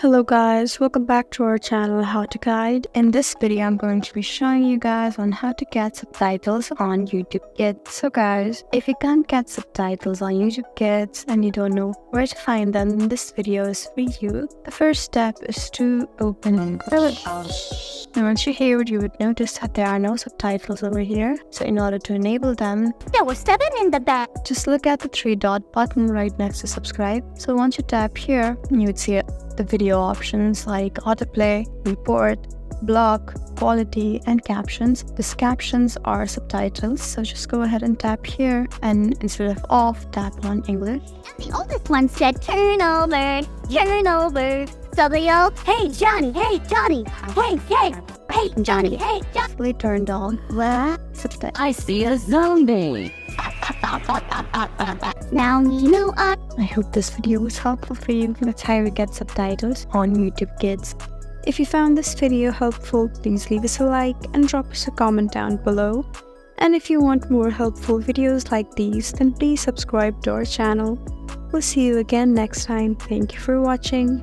Hello guys, welcome back to our channel How to Guide. In this video, I'm going to be showing you guys on how to get subtitles on YouTube Kids. So guys, if you can't get subtitles on YouTube Kids and you don't know where to find them, then this video is for you. The first step is to open Subtitles. And once you're here, you would notice that there are no subtitles over here. So in order to enable them, There were 7 in the back. just look at the 3-dot button right next to subscribe. So once you tap here, you would see the video options like autoplay, report, block, quality, and captions. These captions are subtitles, so just go ahead and tap here, and instead of off, tap on English. And the oldest one said, turn over, turn over. So they yelled, hey Johnny, hey Johnny, hey Johnny, hey Johnny. Fully turned on. Subtitles. I see a zombie. Now you know I hope this video was helpful for you. That's how you get subtitles on YouTube Kids. If you found this video helpful, please leave us a like and drop us a comment down below. And if you want more helpful videos like these, then please subscribe to our channel. We'll see you again next time. Thank you for watching.